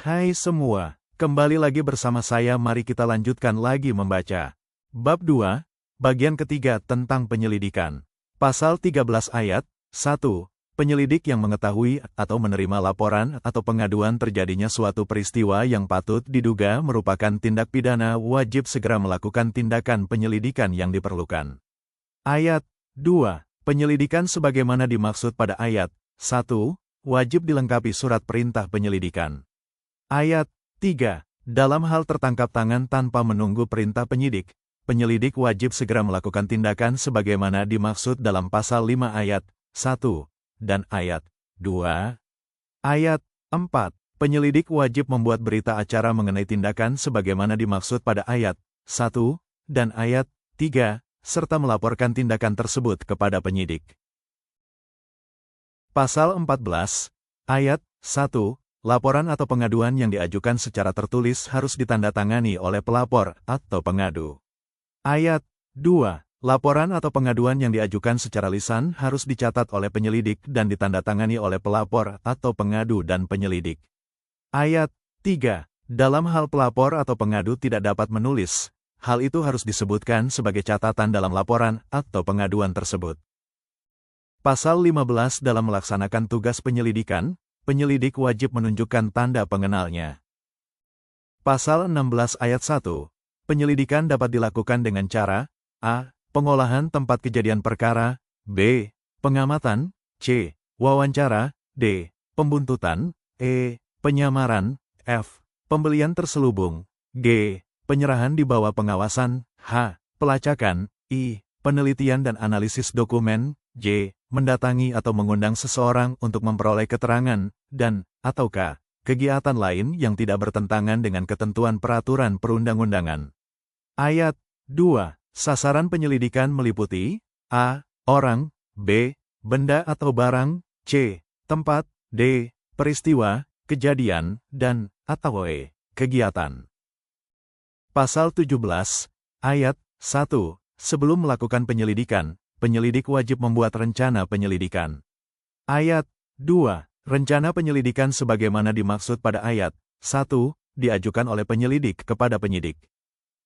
Hai semua, kembali lagi bersama saya, mari kita lanjutkan lagi membaca. Bab 2, bagian ketiga tentang penyelidikan. Pasal 13 ayat 1. Penyelidik yang mengetahui atau menerima laporan atau pengaduan terjadinya suatu peristiwa yang patut diduga merupakan tindak pidana wajib segera melakukan tindakan penyelidikan yang diperlukan. Ayat 2. Penyelidikan sebagaimana dimaksud pada ayat 1, wajib dilengkapi surat perintah penyelidikan. Ayat 3. Dalam hal tertangkap tangan tanpa menunggu perintah penyidik, penyelidik wajib segera melakukan tindakan sebagaimana dimaksud dalam pasal 5 ayat 1 dan ayat 2. Ayat 4. Penyelidik wajib membuat berita acara mengenai tindakan sebagaimana dimaksud pada ayat 1 dan ayat 3, serta melaporkan tindakan tersebut kepada penyidik. Pasal 14, ayat 1. Laporan atau pengaduan yang diajukan secara tertulis harus ditandatangani oleh pelapor atau pengadu. Ayat 2. Laporan atau pengaduan yang diajukan secara lisan harus dicatat oleh penyelidik dan ditandatangani oleh pelapor atau pengadu dan penyelidik. Ayat 3. Dalam hal pelapor atau pengadu tidak dapat menulis, hal itu harus disebutkan sebagai catatan dalam laporan atau pengaduan tersebut. Pasal 15. Dalam melaksanakan tugas penyelidikan, penyelidik wajib menunjukkan tanda pengenalnya. Pasal 16 ayat 1. Penyelidikan dapat dilakukan dengan cara a. Pengolahan tempat kejadian perkara, b. Pengamatan, c. Wawancara, d. Pembuntutan, e. Penyamaran, f. Pembelian terselubung, g. Penyerahan di bawah pengawasan, h. Pelacakan, i. Penelitian dan analisis dokumen, j. Mendatangi atau mengundang seseorang untuk memperoleh keterangan, dan, atau k. Kegiatan lain yang tidak bertentangan dengan ketentuan peraturan perundang-undangan. Ayat 2. Sasaran penyelidikan meliputi a. Orang, b. Benda atau barang, c. Tempat, d. Peristiwa, kejadian, dan, atau e. Kegiatan. Pasal 17, ayat 1. Sebelum melakukan penyelidikan, penyelidik wajib membuat rencana penyelidikan. Ayat 2. Rencana penyelidikan sebagaimana dimaksud pada ayat 1, diajukan oleh penyelidik kepada penyidik.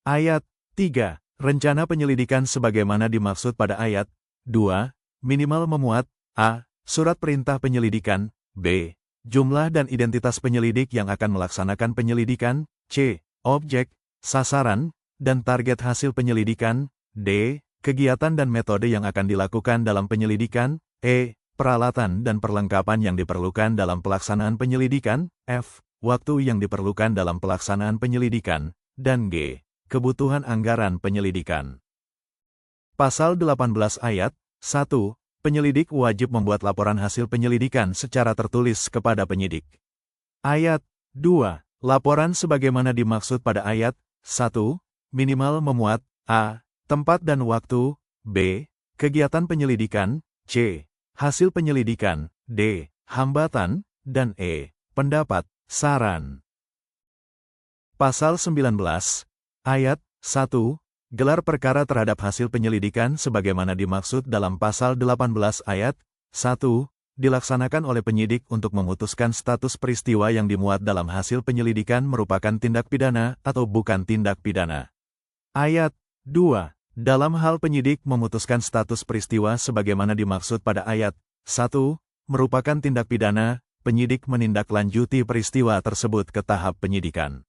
Ayat 3. Rencana penyelidikan sebagaimana dimaksud pada ayat 2, minimal memuat a. Surat perintah penyelidikan, b. Jumlah dan identitas penyelidik yang akan melaksanakan penyelidikan, c. Objek, sasaran, dan target hasil penyelidikan, d. Kegiatan dan metode yang akan dilakukan dalam penyelidikan, e. Peralatan dan perlengkapan yang diperlukan dalam pelaksanaan penyelidikan, f. Waktu yang diperlukan dalam pelaksanaan penyelidikan, dan g. Kebutuhan anggaran penyelidikan. Pasal 18 ayat 1. Penyelidik wajib membuat laporan hasil penyelidikan secara tertulis kepada penyidik. Ayat 2. Laporan sebagaimana dimaksud pada ayat 1, minimal memuat a. Tempat dan waktu, b. Kegiatan penyelidikan, c. Hasil penyelidikan, d. Hambatan, dan e. Pendapat, saran. Pasal 19, ayat 1. Gelar perkara terhadap hasil penyelidikan sebagaimana dimaksud dalam pasal 18 ayat 1, dilaksanakan oleh penyidik untuk memutuskan status peristiwa yang dimuat dalam hasil penyelidikan merupakan tindak pidana atau bukan tindak pidana. Ayat 2. Dalam hal penyidik memutuskan status peristiwa sebagaimana dimaksud pada ayat 1, merupakan tindak pidana, penyidik menindaklanjuti peristiwa tersebut ke tahap penyidikan.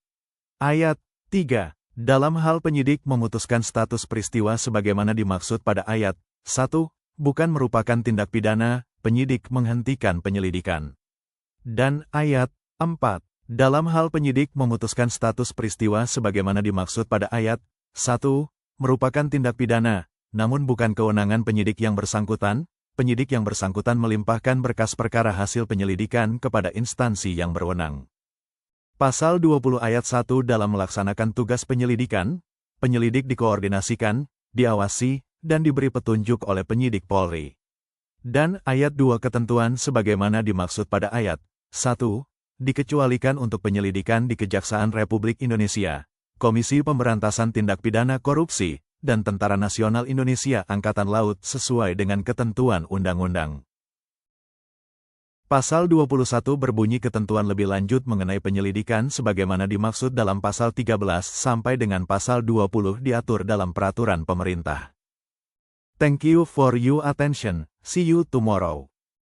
Ayat 3. Dalam hal penyidik memutuskan status peristiwa sebagaimana dimaksud pada ayat 1, bukan merupakan tindak pidana, penyidik menghentikan penyelidikan. Dan ayat 4. Dalam hal penyidik memutuskan status peristiwa sebagaimana dimaksud pada ayat 1, merupakan tindak pidana, namun bukan kewenangan penyidik yang bersangkutan, penyidik yang bersangkutan melimpahkan berkas perkara hasil penyelidikan kepada instansi yang berwenang. Pasal 20 ayat 1. Dalam melaksanakan tugas penyelidikan, penyelidik dikoordinasikan, diawasi, dan diberi petunjuk oleh penyidik Polri. Dan ayat 2. Ketentuan sebagaimana dimaksud pada ayat 1, dikecualikan untuk penyelidikan di Kejaksaan Republik Indonesia, Komisi Pemberantasan Tindak Pidana Korupsi, dan Tentara Nasional Indonesia Angkatan Laut sesuai dengan ketentuan undang-undang. Pasal 21 berbunyi ketentuan lebih lanjut mengenai penyelidikan sebagaimana dimaksud dalam pasal 13 sampai dengan pasal 20 diatur dalam peraturan pemerintah. Thank you for your attention. See you tomorrow.